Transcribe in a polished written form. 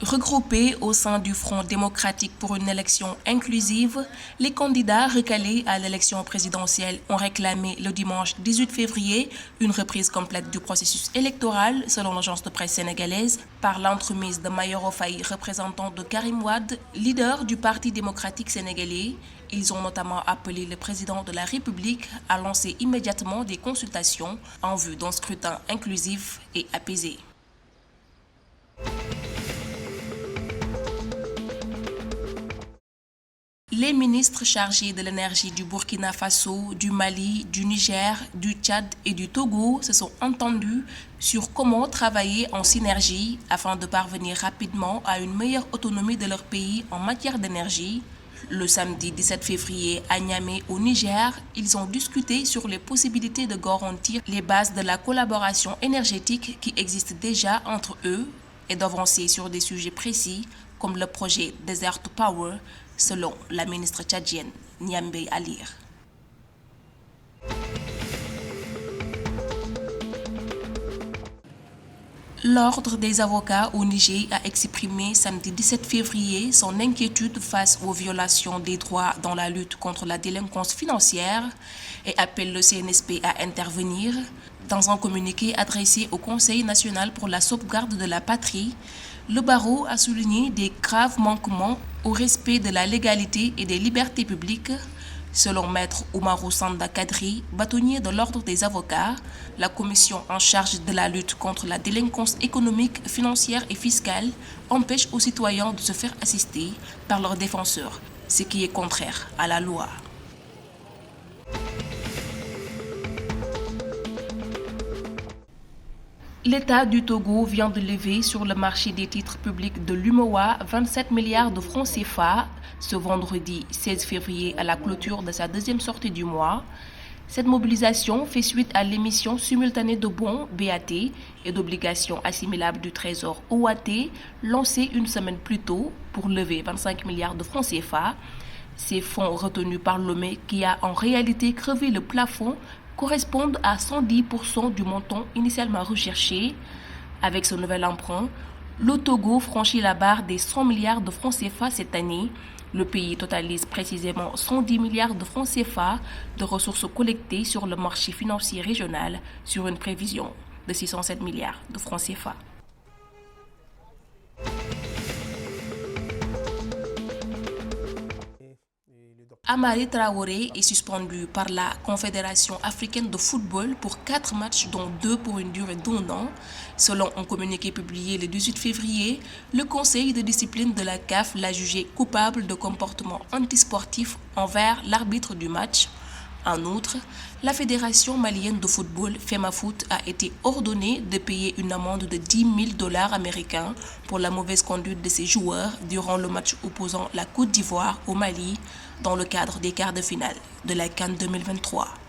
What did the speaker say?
Regroupés au sein du Front démocratique pour une élection inclusive, les candidats recalés à l'élection présidentielle ont réclamé le dimanche 18 février une reprise complète du processus électoral, selon l'agence de presse sénégalaise, par l'entremise de Mayoro Faye, représentant de Karim Wade, leader du Parti démocratique sénégalais. Ils ont notamment appelé le président de la République à lancer immédiatement des consultations en vue d'un scrutin inclusif et apaisé. Les ministres chargés de l'énergie du Burkina Faso, du Mali, du Niger, du Tchad et du Togo se sont entendus sur comment travailler en synergie afin de parvenir rapidement à une meilleure autonomie de leur pays en matière d'énergie. Le samedi 17 février à Niamey au Niger, ils ont discuté sur les possibilités de garantir les bases de la collaboration énergétique qui existe déjà entre eux et d'avancer sur des sujets précis comme le projet Desert Power, selon la ministre tchadienne Niambé Alir. L'Ordre des avocats au Niger a exprimé samedi 17 février son inquiétude face aux violations des droits dans la lutte contre la délinquance financière et appelle le CNSP à intervenir. Dans un communiqué adressé au Conseil national pour la sauvegarde de la patrie, le barreau a souligné des graves manquements au respect de la légalité et des libertés publiques. Selon Maître Oumarou Sanda Kadri, bâtonnier de l'Ordre des avocats, la commission en charge de la lutte contre la délinquance économique, financière et fiscale empêche aux citoyens de se faire assister par leurs défenseurs, ce qui est contraire à la loi. L'État du Togo vient de lever sur le marché des titres publics de l'UMOA 27 milliards de francs CFA ce vendredi 16 février à la clôture de sa deuxième sortie du mois. Cette mobilisation fait suite à l'émission simultanée de bons BAT et d'obligations assimilables du Trésor OAT lancée une semaine plus tôt pour lever 25 milliards de francs CFA. Ces fonds retenus par l'OME qui a en réalité crevé le plafond correspondent à 110% du montant initialement recherché. Avec ce nouvel emprunt, le Togo franchit la barre des 100 milliards de francs CFA cette année. Le pays totalise précisément 110 milliards de francs CFA de ressources collectées sur le marché financier régional sur une prévision de 607 milliards de francs CFA. Amari Traoré est suspendu par la Confédération africaine de football pour 4 matchs, dont 2 pour une durée d'1 an. Selon un communiqué publié le 18 février, le Conseil de discipline de la CAF l'a jugé coupable de comportements antisportifs envers l'arbitre du match. En outre, la Fédération malienne de football, FEMAFOOT, a été ordonnée de payer une amende de 10 000 $ américains pour la mauvaise conduite de ses joueurs durant le match opposant la Côte d'Ivoire au Mali dans le cadre des quarts de finale de la CAN 2023.